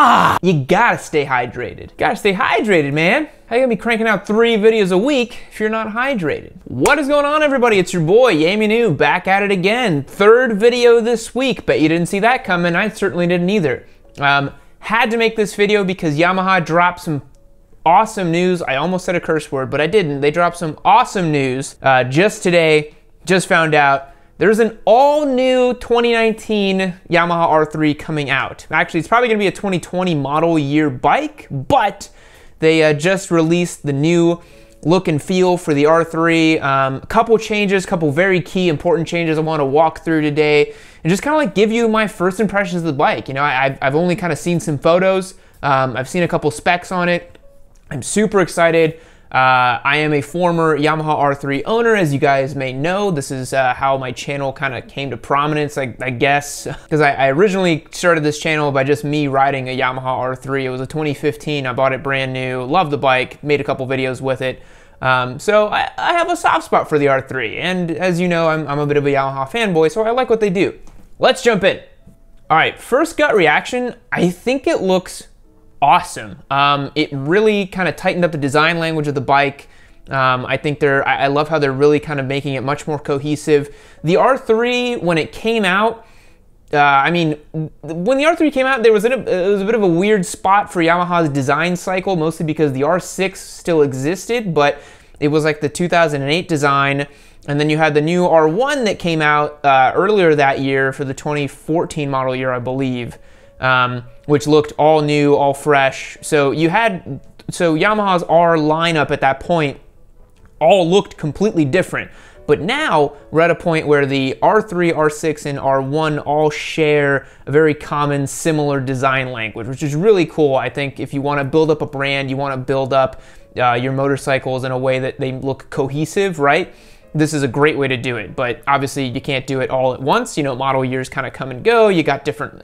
You gotta stay hydrated. Gotta stay hydrated, man. How you gonna be cranking out 3 videos a week if you're not hydrated? What is going on, everybody? It's your boy, Yammie Noob, back at it again. 3rd video this week. Bet you didn't see that coming. I certainly didn't either. Had to make this video because Yamaha dropped some awesome news. I almost said a curse word, but I didn't. They dropped some awesome news just today. Just found out there's an all-new 2019 Yamaha R3 coming out. Actually, it's probably gonna be a 2020 model year bike, but they just released the new look and feel for the R3. A couple changes, couple very key important changes I wanna walk through today and just kind of like give you my first impressions of the bike. You know, I've only kind of seen some photos. I've seen a couple specs on it. I'm super excited. I am a former Yamaha R3 owner, as you guys may know. This is how my channel kind of came to prominence, I guess, because I originally started this channel by just me riding a Yamaha R3. It was a 2015, I bought it brand new, loved the bike, made a couple videos with it. So I have a soft spot for the R3, and as you know, I'm a bit of a Yamaha fanboy, so I like what they do. Let's jump in. All right, first gut reaction, I think it looks awesome. It really kind of tightened up the design language of the bike. I think I love how they're really kind of making it much more cohesive. The R3, when it came out, I mean, when the R3 came out, it was a bit of a weird spot for Yamaha's design cycle, mostly because the R6 still existed, but it was like the 2008 design. And then you had the new R1 that came out earlier that year for the 2014 model year, I believe. Which looked all new, all fresh. So Yamaha's R lineup at that point all looked completely different. But now we're at a point where the R3, R6, and R1 all share a very common, similar design language, which is really cool. I think if you want to build up a brand, you want to build up your motorcycles in a way that they look cohesive, right? This is a great way to do it, but obviously you can't do it all at once. You know, model years kind of come and go. You got different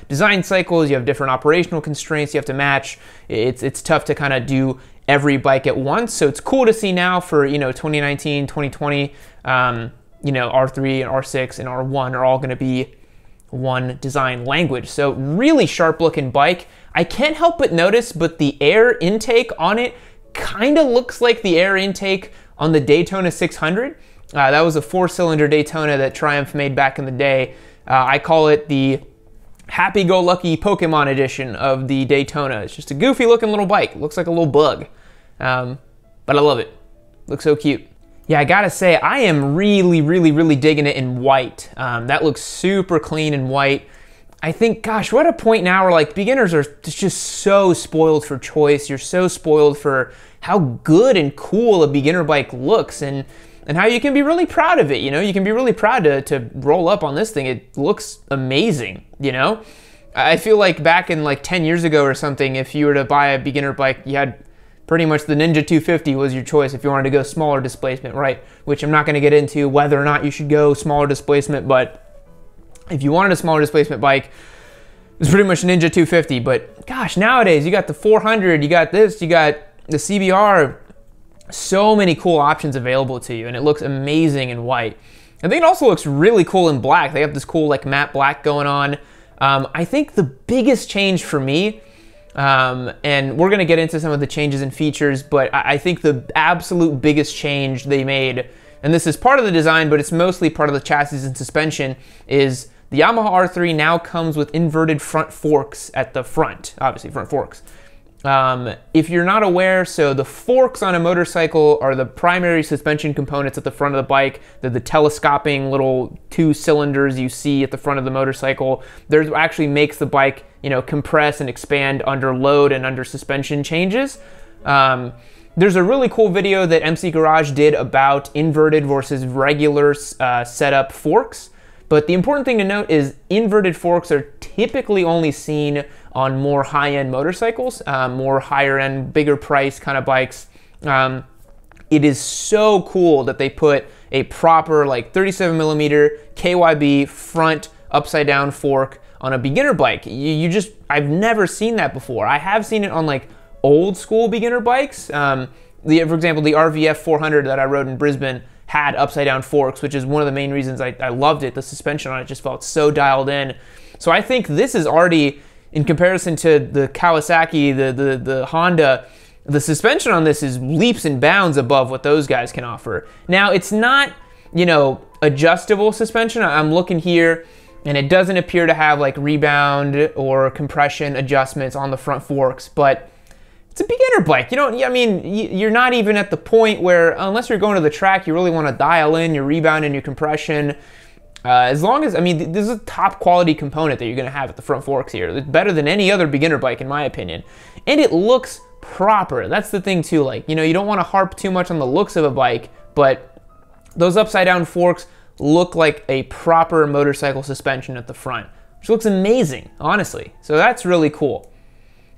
design cycles. You have different operational constraints you have to match. It's tough to kind of do every bike at once. So it's cool to see now for, you know, 2019, 2020, you know, R3 and R6 and R1 are all going to be one design language. So really sharp looking bike. I can't help but notice, but the air intake on it kind of looks like the air intake on the Daytona 600. That was a 4-cylinder Daytona that Triumph made back in the day. I call it the happy-go-lucky Pokemon edition of the Daytona. It's just a goofy looking little bike. It looks like a little bug, but I love it. Looks so cute. Yeah, I gotta say, I am really digging it in white. That looks super clean in white. I think, gosh, we're at a point now where like beginners are just so spoiled for choice. You're so spoiled for how good and cool a beginner bike looks and how you can be really proud of it. You know, you can be really proud to roll up on this thing. It looks amazing, you know? I feel like back in like 10 years ago or something, if you were to buy a beginner bike, you had pretty much the Ninja 250 was your choice if you wanted to go smaller displacement, right? Which I'm not gonna get into whether or not you should go smaller displacement, but if you wanted a smaller displacement bike, it's pretty much Ninja 250. But gosh, nowadays you got the 400, you got this, you got the CBR, so many cool options available to you, and it looks amazing in white. I think it also looks really cool in black. They have this cool like matte black going on. I think the biggest change for me, and we're gonna get into some of the changes and features, but I think the absolute biggest change they made, and this is part of the design, but it's mostly part of the chassis and suspension, is the Yamaha R3 now comes with inverted front forks at the front, obviously front forks. If you're not aware, so the forks on a motorcycle are the primary suspension components at the front of the bike. They're the telescoping little 2 cylinders you see at the front of the motorcycle. There's actually makes the bike, you know, compress and expand under load and under suspension changes. There's a really cool video that MC Garage did about inverted versus regular setup forks. But the important thing to note is inverted forks are typically only seen on more high-end motorcycles, more higher-end, bigger price kind of bikes. It is so cool that they put a proper like 37mm KYB front upside-down fork on a beginner bike. I've never seen that before. I have seen it on like old school beginner bikes. For example, the RVF 400 that I rode in Brisbane had upside down forks, which is one of the main reasons I loved it. The suspension on it just felt so dialed in. So I think this is already in comparison to the Kawasaki, the Honda, the suspension on this is leaps and bounds above what those guys can offer. Now, it's not, you know, adjustable suspension. I'm looking here, and it doesn't appear to have like rebound or compression adjustments on the front forks, but it's a beginner bike. You don't, I mean, you're not even at the point where, unless you're going to the track, you really want to dial in your rebound and your compression. As long as, I mean, this is a top quality component that you're going to have at the front forks here. It's better than any other beginner bike, in my opinion. And it looks proper. That's the thing too. Like, you know, you don't want to harp too much on the looks of a bike, but those upside down forks look like a proper motorcycle suspension at the front, which looks amazing, honestly. So that's really cool.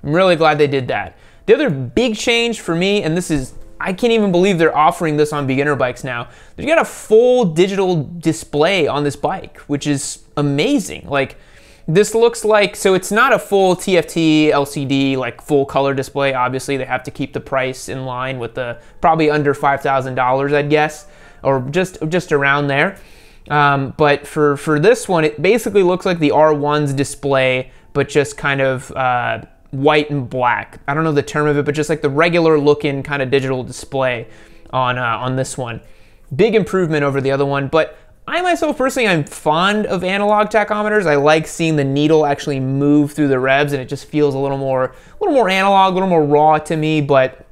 I'm really glad they did that. The other big change for me, and this is, I can't even believe they're offering this on beginner bikes now. They've got a full digital display on this bike, which is amazing. Like, this looks like, so it's not a full TFT LCD, like full color display. Obviously, they have to keep the price in line with the probably under $5,000, I'd guess, or just around there. But for this one, it basically looks like the R1's display, but just kind of white and black. I don't know the term of it, but just like the regular looking kind of digital display on this one. Big improvement over the other one, but I myself personally, I'm fond of analog tachometers. I like seeing the needle actually move through the revs, and it just feels a little more analog, a little more raw to me, but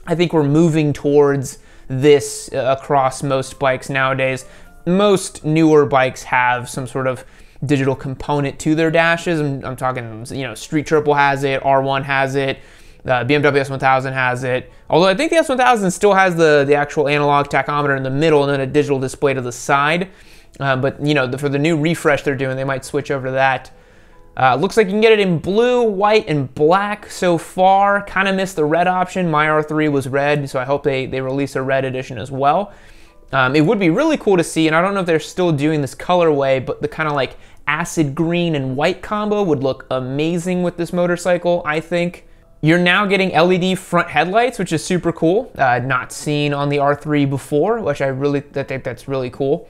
I think we're moving towards this across most bikes nowadays. Most newer bikes have some sort of digital component to their dashes. I'm talking, you know, Street Triple has it, R1 has it, BMW S1000 has it. Although I think the S1000 still has the actual analog tachometer in the middle and then a digital display to the side. But you know, for the new refresh they're doing, they might switch over to that. Looks like you can get it in blue, white, and black so far. Kind of missed the red option. My R3 was red, so I hope they release a red edition as well. It would be really cool to see, and I don't know if they're still doing this colorway, but the kind of like acid green and white combo would look amazing with this motorcycle, I think. You're now getting LED front headlights, which is super cool. Not seen on the R3 before, which I think that's really cool.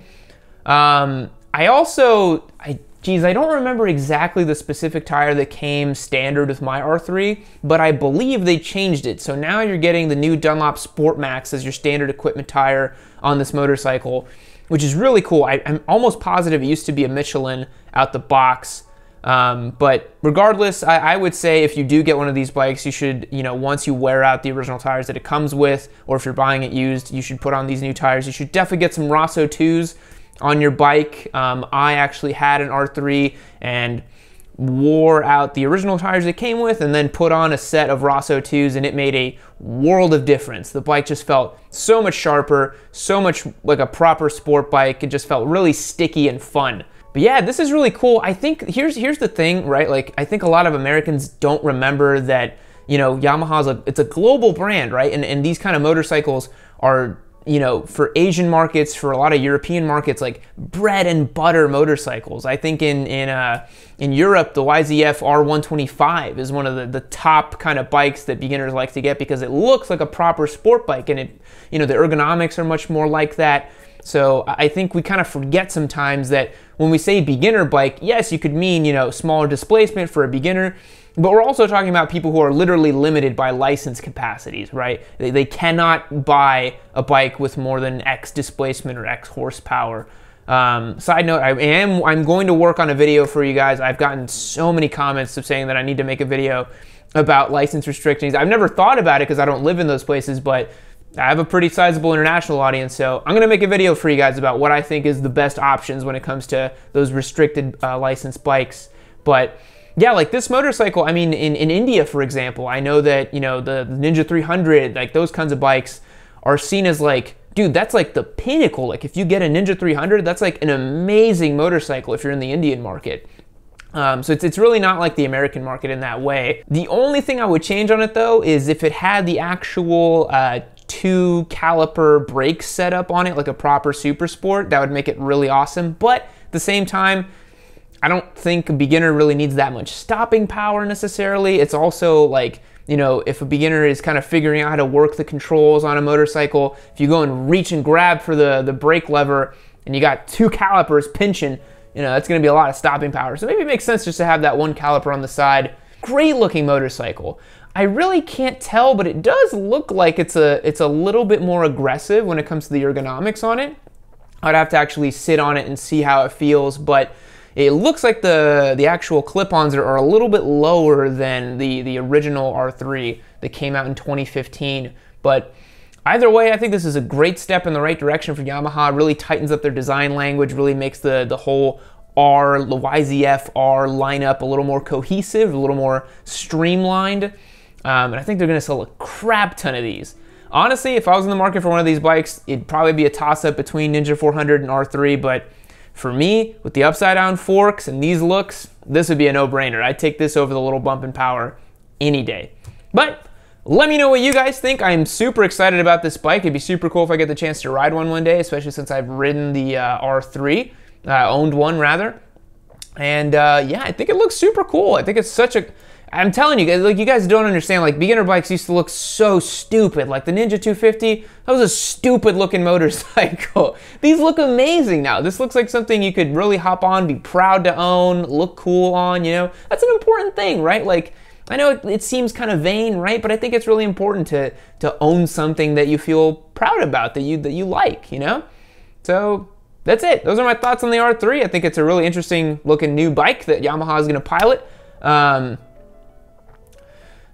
Geez, I don't remember exactly the specific tire that came standard with my R3, but I believe they changed it. So now you're getting the new Dunlop Sport Max as your standard equipment tire on this motorcycle, which is really cool. I'm almost positive it used to be a Michelin out the box. But regardless, I would say if you do get one of these bikes, you should, you know, once you wear out the original tires that it comes with, or if you're buying it used, you should put on these new tires. You should definitely get some Rosso 2s on your bike. I actually had an R3 and wore out the original tires it came with and then put on a set of Rosso 2s, and it made a world of difference. The bike just felt so much sharper, so much like a proper sport bike. It just felt really sticky and fun. But yeah, this is really cool. I think here's the thing, right? Like, I think a lot of Americans don't remember that, you know, Yamaha's it's a global brand, right? And these kind of motorcycles are, you know, for Asian markets, for a lot of European markets, like bread and butter motorcycles. I think in Europe, the YZF R125 is one of the top kind of bikes that beginners like to get because it looks like a proper sport bike, and it, you know, the ergonomics are much more like that. So I think we kind of forget sometimes that when we say beginner bike, yes, you could mean, you know, smaller displacement for a beginner, but we're also talking about people who are literally limited by license capacities, right? They cannot buy a bike with more than X displacement or X horsepower. Side note, I'm going to work on a video for you guys. I've gotten so many comments of saying that I need to make a video about license restrictions. I've never thought about it because I don't live in those places, but I have a pretty sizable international audience, so I'm gonna make a video for you guys about what I think is the best options when it comes to those restricted licensed bikes. But yeah, like this motorcycle, I mean, in India, for example, I know that, you know, the Ninja 300, like those kinds of bikes are seen as like, dude, that's like the pinnacle. Like if you get a Ninja 300, that's like an amazing motorcycle if you're in the Indian market. So it's really not like the American market in that way. The only thing I would change on it though is if it had the actual 2 caliper brake setup on it, like a proper super sport, that would make it really awesome. But at the same time, I don't think a beginner really needs that much stopping power necessarily. It's also like, you know, if a beginner is kind of figuring out how to work the controls on a motorcycle, if you go and reach and grab for the brake lever and you got 2 calipers pinching, you know, that's going to be a lot of stopping power. So maybe it makes sense just to have that 1 caliper on the side great looking motorcycle. I really can't tell, but it does look like it's a little bit more aggressive when it comes to the ergonomics on it. I'd have to actually sit on it and see how it feels, but it looks like the actual clip-ons are a little bit lower than the original R3 that came out in 2015. But either way, I think this is a great step in the right direction for Yamaha. Really tightens up their design language, really makes the whole the YZF R lineup a little more cohesive, a little more streamlined. And I think they're gonna sell a crap ton of these. Honestly, if I was in the market for one of these bikes, it'd probably be a toss-up between Ninja 400 and R3, but for me, with the upside-down forks and these looks, this would be a no-brainer. I'd take this over the little bump in power any day. But let me know what you guys think. I'm super excited about this bike. It'd be super cool if I get the chance to ride one day, especially since I've ridden the R3, owned one rather. And yeah, I think it looks super cool. I think it's such a... I'm telling you guys, like, you guys don't understand, like, beginner bikes used to look so stupid. Like the Ninja 250, that was a stupid looking motorcycle. These look amazing now. This looks like something you could really hop on, be proud to own, look cool on, you know? That's an important thing, right? Like, I know it seems kind of vain, right? But I think it's really important to own something that you feel proud about, that you like, you know? So that's it. Those are my thoughts on the R3. I think it's a really interesting looking new bike that Yamaha is gonna pilot.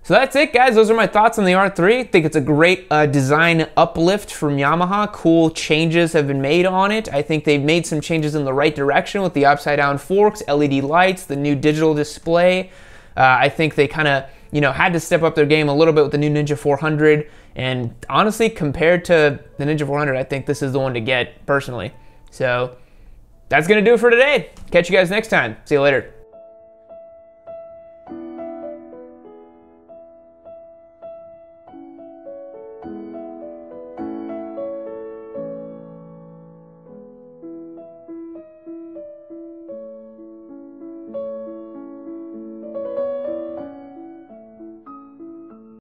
So that's it, guys. Those are my thoughts on the R3. I think it's a great design uplift from Yamaha. Cool changes have been made on it. I think they've made some changes in the right direction with the upside-down forks, LED lights, the new digital display. I think they kind of, you know, had to step up their game a little bit with the new Ninja 400. And honestly, compared to the Ninja 400, I think this is the one to get, personally. So that's going to do it for today. Catch you guys next time. See you later.